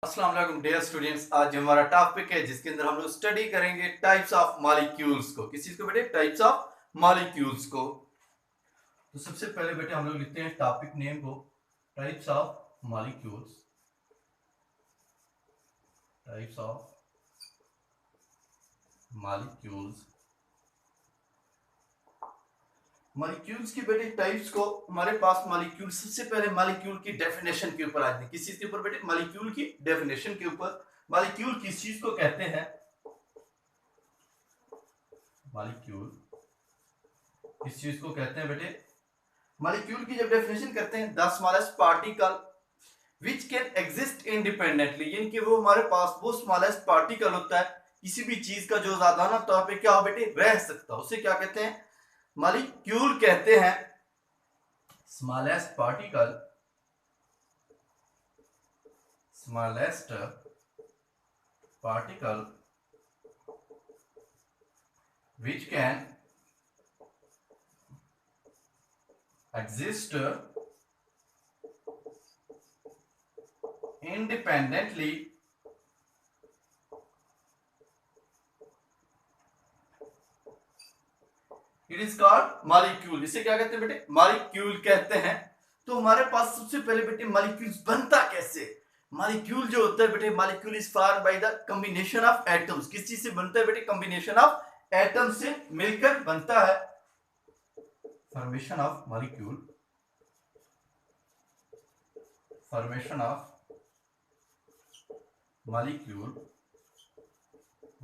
अस्सलाम वालेकुम dear students. आज हमारा टॉपिक है जिसके अंदर हम लोग स्टडी करेंगे टाइप्स ऑफ मॉलिक्यूल्स को। किस चीज को बेटे? टाइप्स ऑफ मॉलिक्यूल्स को। तो सबसे पहले बेटे हम लोग लिखते हैं टॉपिक नेम को, types of molecules. Types of molecules. Molecules की बेटे टाइप्स को हमारे पास मॉलिक्यूल, सबसे पहले मॉलिक्यूल की डेफिनेशन के ऊपर आते हैं। किस चीज के ऊपर बेटे? मॉलिक्यूल की डेफिनेशन के ऊपर। मॉलिक्यूल किस चीज को कहते हैं? मॉलिक्यूल किस चीज को कहते हैं बेटे? मॉलिक्यूल की जब डेफिनेशन करते हैं, the smallest particle which can exist independently, यानी कि वो हमारे पास वो स्मॉलेस्ट पार्टिकल होता है किसी भी चीज का जो ज्यादा तौर पे क्या हो बेटे? रह सकता, उसे क्या कहते हैं? मॉलिक्यूल कहते हैं। Smallest particle, smallest particle which can exist independently it is called molecule। इसे क्या कहते हैं बेटे? मॉलिक्यूल कहते हैं। तो हमारे पास सबसे पहले बेटे मॉलिक्यूल्स बनता कैसे? मॉलिक्यूल जो होता है बेटे, molecule is form by the combination of atoms. किस चीज से बनता है बेटे? कॉम्बिनेशन ऑफ एटम से मिलकर बनता है। Formation of molecule, formation of molecule.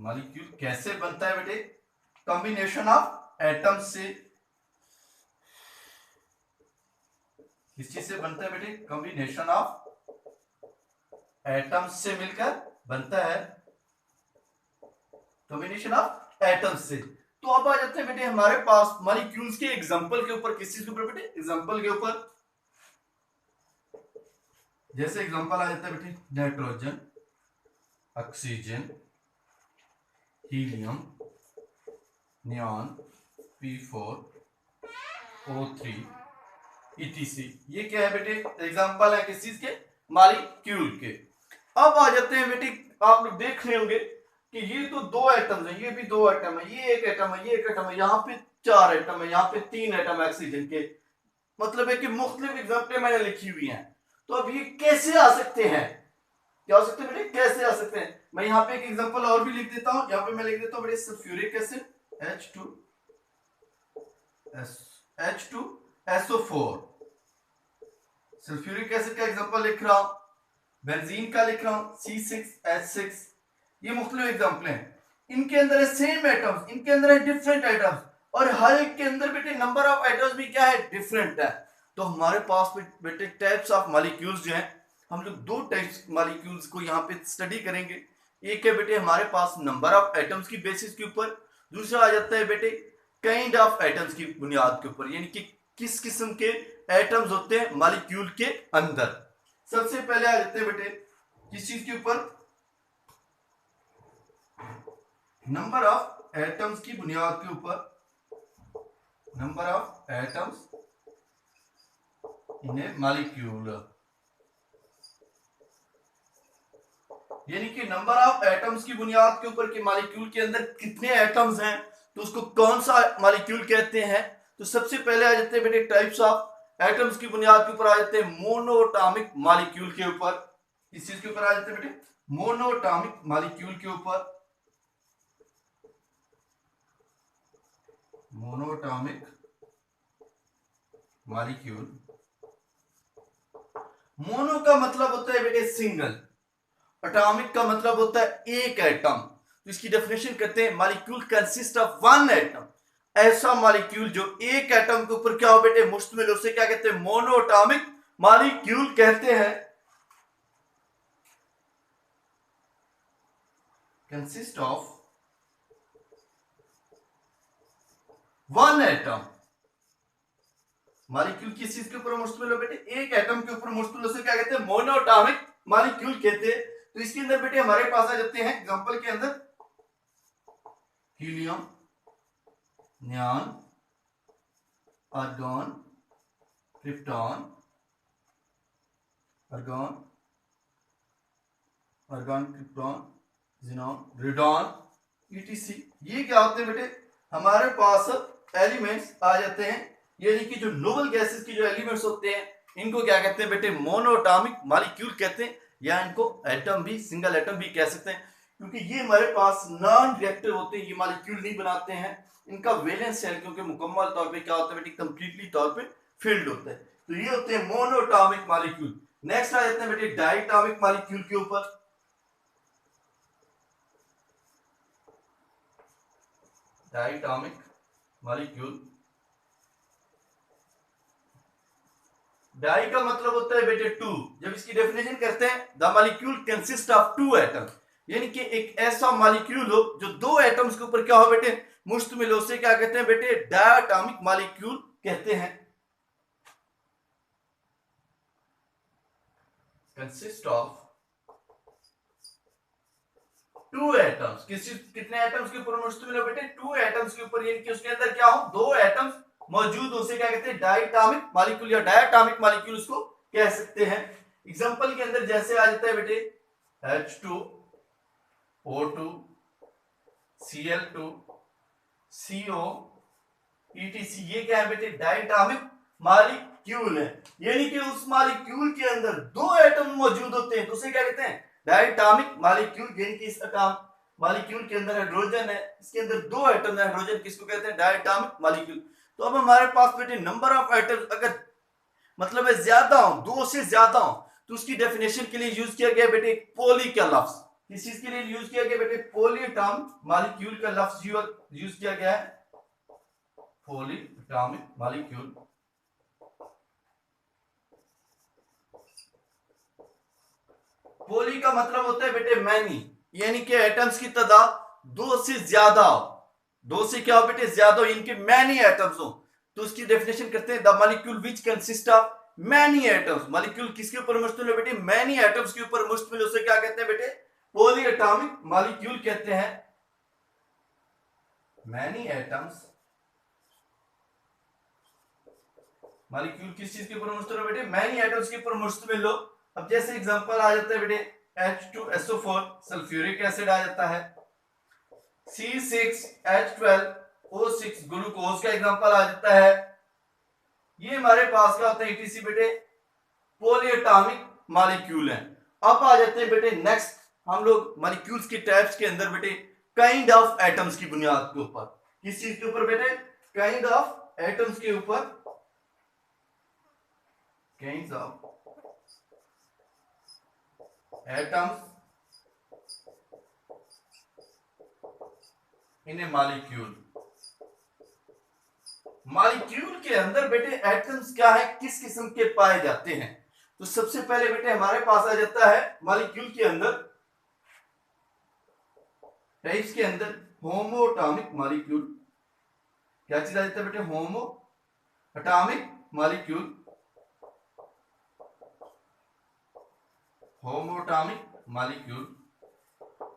Molecule कैसे बनता है बेटे? कॉम्बिनेशन ऑफ एटम से। किस चीज से बनता है बेटे? कॉम्बिनेशन ऑफ एटम्स से मिलकर बनता है। कॉम्बिनेशन ऑफ एटम्स से। तो अब आ जाते हैं बेटे हमारे पास मॉलिक्यूल्स के एग्जांपल के ऊपर। किस चीज के ऊपर बेटे? एग्जांपल के ऊपर। जैसे एग्जांपल आ जाता है बेटे nitrogen, oxygen, helium, neon, P4, O3, etc। ये क्या है बेटे? एग्जांपल है किस चीज के? मॉलिक्यूल के। अब आ जाते हैं बेटे, आप लोग देख रहे होंगे कि ये तो दो एटम्स हैं, ये भी दो एटम है, ये एक एटम है, ये एक एटम है, यहाँ पे चार एटम है, यहाँ पे तीन एटम है ऑक्सीजन के। मतलब है कि मुख्तलिफ एग्जाम्पल मैंने लिखी हुई हैं। तो अब ये कैसे आ सकते हैं? क्या हो सकते हैं बेटे? कैसे आ सकते हैं? मैं यहाँ पे एक एग्जांपल और भी लिख देता हूँ। यहाँ पे मैं लिख देता हूँ बेटे sulphuric acid H2SO4। Sulphuric acid का एग्जांपल लिख रहा हूँ, बेंजीन का लिख रहा हूँ C6H6। ये मुख्तलिफ एग्जांपल हैं। इनके अंदर है सेम एटम्स, इनके अंदर है डिफरेंट एटम्स, और हर एक के अंदर बेटे नंबर ऑफ एटम्स भी क्या है? डिफरेंट है। तो हमारे पास बेटे टाइप्स ऑफ मॉलिक्यूल्स जो हैं, हम लोग दो टाइप्स मॉलिक्यूल्स को यहाँ पे स्टडी करेंगे। एक है बेटे हमारे पास नंबर ऑफ एटम्स की बेसिस के ऊपर, दूसरा आ जाता है बेटे काइंड ऑफ एटम्स की बुनियाद के ऊपर, यानी कि किस किस्म के एटम्स होते हैं मॉलिक्यूल के अंदर। सबसे पहले आ जाते हैं बेटे किस चीज के ऊपर? नंबर ऑफ एटम्स की बुनियाद के ऊपर। Number of atoms in A molecule, यानी कि नंबर ऑफ एटम्स की बुनियाद के ऊपर कि मॉलिक्यूल के अंदर कितने एटम्स हैं, तो उसको कौन सा मॉलिक्यूल कहते हैं। तो सबसे पहले आ जाते हैं बेटे टाइप्स ऑफ एटम्स की बुनियाद के ऊपर आ जाते हैं मोनोएटॉमिक मॉलिक्यूल के ऊपर। इस चीज के ऊपर आ जाते हैं बेटे मोनोएटॉमिक मॉलिक्यूल के ऊपर। Monoatomic molecule. मोनो का मतलब होता है बेटे सिंगल, एटॉमिक का मतलब होता है एक एटम। तो इसकी डेफिनेशन करते हैं molecule consist of one atom. ऐसा मॉलिक्यूल जो एक एटम के ऊपर क्या हो बेटे? मुश्तमिल, उसे क्या कहते हैं? मोनोएटॉमिक मॉलिक्यूल कहते हैं। Consist of one atom. Molecule किस चीज के ऊपर मुश्तमिल हो बेटे? एक एटम के ऊपर मुश्तमिल, उसे क्या कहते हैं? मोनोएटॉमिक मॉलिक्यूल कहते हैं। तो इसके अंदर बेटे हमारे पास आ जाते हैं एग्जांपल के अंदर helium, neon, argon, krypton, argon, argon, krypton, xenon, radon, etc. ये क्या होते हैं बेटे, हमारे पास एलिमेंट्स आ जाते हैं, यानी कि जो नोबल गैसेस की जो एलिमेंट्स होते हैं इनको क्या कहते हैं बेटे, मोनोएटॉमिक मॉलिक्यूल कहते हैं, या इनको एटम भी, सिंगल एटम भी कह सकते हैं, क्योंकि ये हमारे पास नॉन रिएक्टिव होते हैं, ये मॉलिक्यूल नहीं बनाते हैं। इनका वैलेंस शेल क्योंकि मुकम्मल तौर पे क्या होता है बेटे, कंप्लीटली तौर पे फील्ड होता है। तो ये होते हैं मोनोएटॉमिक मॉलिक्यूल। नेक्स्ट आ जाते हैं बेटे डायटॉमिक मॉलिक्यूल के ऊपर। डायटॉमिक मॉलिक्यूल, डाई का मतलब होता है बेटे टू। जब इसकी डेफिनेशन करते हैं, the molecule consist of two atom, यानी कि एक ऐसा मॉलिक्यूल हो जो दो एटम्स के ऊपर क्या हो बेटे, मुश्तमिल हो, उसे क्या कहते हैं बेटे, डायटॉमिक मॉलिक्यूल कहते हैं। कंसिस्ट ऑफ टू एटम्स, कितने एटम्स के ऊपर मुश्तमिल हो बेटे, टू एटम्स के ऊपर, यानी कि उसके अंदर क्या हो, दो एटम्स मौजूद, उसे क्या कहते हैं, डायटॉमिक मॉलिक्यूल या डायटॉमिक मॉलिक्यूल उसको कह सकते हैं। एग्जांपल के अंदर जैसे आ जाता है बेटे H2O2 Cl2 CO ETC, ये क्या है बेटे, डायटॉमिक मॉलिक्यूल है, यानी कि उस मॉलिक्यूल के अंदर दो एटम मौजूद होते हैं, तो उसे क्या कहते हैं, डायटॉमिक मॉलिक्यूल। यानी कि इस एटम मॉलिक्यूल के अंदर हाइड्रोजन है, इसके अंदर दो एटम है हाइड्रोजन, किसको कहते हैं, डायटॉमिक मॉलिक्यूल। तो अब हमारे पास बेटे नंबर ऑफ एटम्स अगर मतलब है ज्यादा हो, दो से ज्यादा हो, तो उसकी डेफिनेशन के लिए यूज किया गया बेटे पॉली का लफ्ज। किस चीज के लिए यूज किया गया बेटे, पॉलीएटॉमिक मॉलिक्यूल का लफ्ज यूज किया गया है, पॉलीएटॉमिक मॉलिक्यूल। पॉली का मतलब होता है बेटे मैनी, यानी कि एटम्स की तादाद दो से ज्यादा हो, दो से क्या हो बेटे, ज्यादा हो, इनके मैनी एटम्स हो, तो उसकी डेफिनेशन करते हैं the molecule which consist of many atoms. Molecule किसके ऊपर मुश्तमिल है बेटे, मैनी एटम्स के ऊपर मुश्तमिल, उसे क्या कहते हैं बेटे, पॉलीएटॉमिक मॉलिक्यूल कहते हैं। मैनी एटम्स मॉलिक्यूल किस चीज के ऊपर मुश्तमिल है बेटे, मैनी एटम्स के ऊपर मुश्तमिल हो। अब जैसे एग्जांपल आ जाता है बेटे H2SO4 सल्फ्यूरिक एसिड आ जाता है, C6H12O6 ग्लूकोज का एग्जांपल आ जाता है। ये हमारे पास क्या होता है ETC बेटे, पॉलीएटॉमिक मॉलिक्यूल है। अब आ जाते हैं बेटे नेक्स्ट हम लोग मॉलिक्यूल्स की टाइप्स के अंदर बेटे काइंड ऑफ एटम्स की बुनियाद के ऊपर। किस चीज के ऊपर बेटे, काइंड ऑफ एटम्स के ऊपर, kind of atoms in A molecule. Molecule के अंदर बेटे एटम्स क्या है, किस किस्म के पाए जाते हैं। तो सबसे पहले बेटे हमारे पास आ जाता है मॉलिक्यूल के अंदर टाइप्स के अंदर होमोएटॉमिक मॉलिक्यूल। क्या चीज आ जाता है बेटे, होमोएटॉमिक मॉलिक्यूल। होमोएटॉमिक मॉलिक्यूल,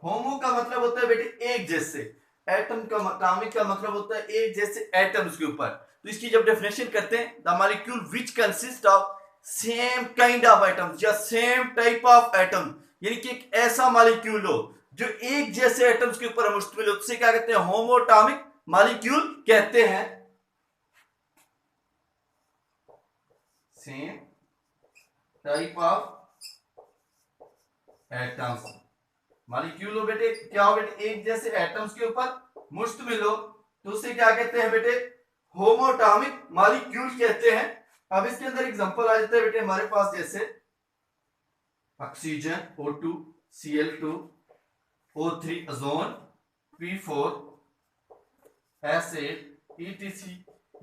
होमो का मतलब होता है बेटे एक जैसे, एटम का एटॉमिक का मतलब होता है एक जैसे एटम्स के ऊपर। तो इसकी जब डेफिनेशन करते हैं, the molecule which consist of same kind of atoms या सेम टाइप ऑफ एटम, यानी कि एक ऐसा मॉलिक्यूल हो जो एक जैसे एटम्स के ऊपर मुश्तमिल हो, उससे क्या कहते हैं, होमोएटॉमिक मॉलिक्यूल कहते हैं। Same type of atoms, molecule हो बेटे, क्या हो बेटे, एक जैसे एटम्स के ऊपर मुश्तमिल हो, तो उसे क्या कहते हैं बेटे, होमोएटॉमिक मॉलिक्यूल कहते हैं। अब इसके अंदर एग्जांपल आ जाता है बेटे हमारे पास, जैसे oxygen O2 Cl2 O3 ozone P4 acid ETC।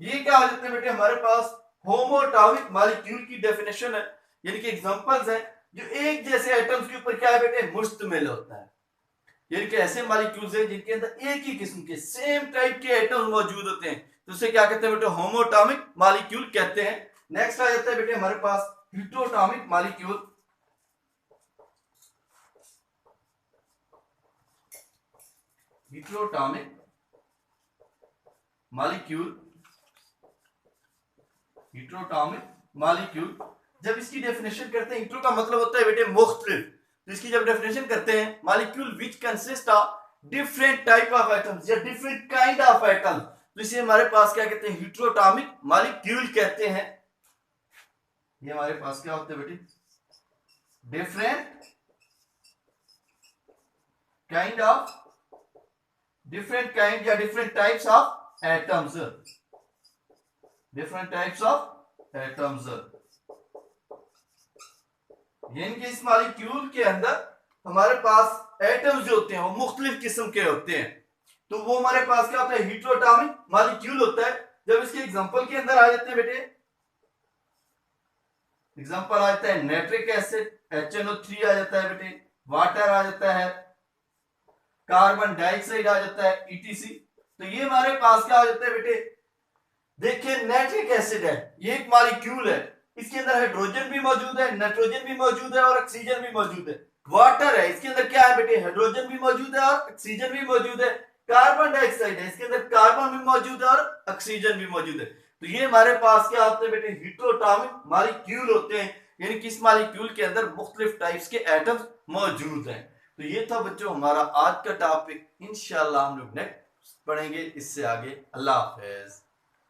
ये क्या हो जाते हैं बेटे हमारे पास होमोएटॉमिक मॉलिक्यूल की डेफिनेशन है, यानी कि एग्जांपल्स हैं जो एक जैसे एटम्स के ऊपर क्या है बेटे, मुश्तमिल होता है, यानी कि ऐसे मॉलिक्यूल्स हैं जिनके अंदर एक ही किस्म के सेम टाइप के एटम्स मौजूद होते हैं, तो उसे क्या कहते हैं बेटे, होमोएटॉमिक मॉलिक्यूल कहते हैं। नेक्स्ट आ जाता है बेटे हमारे पास हेटेरोटॉमिक मॉलिक्यूल। हेटेरोटॉमिक मॉलिक्यूल, हेटेरोटॉमिक मॉलिक्यूल, जब इसकी डेफिनेशन करते हैं, हेटेरो का मतलब होता है बेटे मुख्तलिफ, तो इसकी जब डेफिनेशन करते हैं, molecule which consist of different type of atoms या डिफरेंट काइंड ऑफ एटम, तो इसे हमारे पास क्या कहते हैं, हेटेरोटॉमिक मॉलिक्यूल कहते हैं। ये हमारे पास क्या होते हैं बेटी, different kind of, different kind या different types of atoms, different types of atoms. यानी कि इस मॉलिक्यूल के अंदर हमारे पास एटम्स जो होते हैं वो मुख्तलिफ किस्म के होते हैं, तो वो हमारे पास क्या होता है, हेटेरोटॉमिक मॉलिक्यूल होता है। जब इसके एग्जांपल के अंदर आ जाते हैं बेटे, एग्जांपल आ जाता है नाइट्रिक एसिड HNO3 आ जाता है बेटे, वाटर आ जाता है, कार्बन डाइऑक्साइड आ जाता है, ETC। तो ये हमारे पास क्या आ जाता है बेटे, देखिए नाइट्रिक एसिड है, ये एक मॉलिक्यूल है, इसके अंदर हाइड्रोजन भी मौजूद है, नाइट्रोजन भी मौजूद है और ऑक्सीजन भी मौजूद है। वाटर है, इसके अंदर क्या है बेटे, हाइड्रोजन भी मौजूद है और ऑक्सीजन भी मौजूद है। कार्बन डाइऑक्साइड है, इसके अंदर कार्बन भी मौजूद है और ऑक्सीजन भी मौजूद है। तो ये हमारे पास क्या होते हैं बेटे, हेटेरोटॉमिक मॉलिक्यूल होते हैं, यानी कि इस मॉलिक्यूल के अंदर मुख्तलिफ टाइप्स के एटम्स मौजूद हैं। तो ये था बच्चों हमारा आज का टॉपिक, इंशाल्लाह हम लोग नेक्स्ट पढ़ेंगे इससे आगे। अल्लाह हाफिज।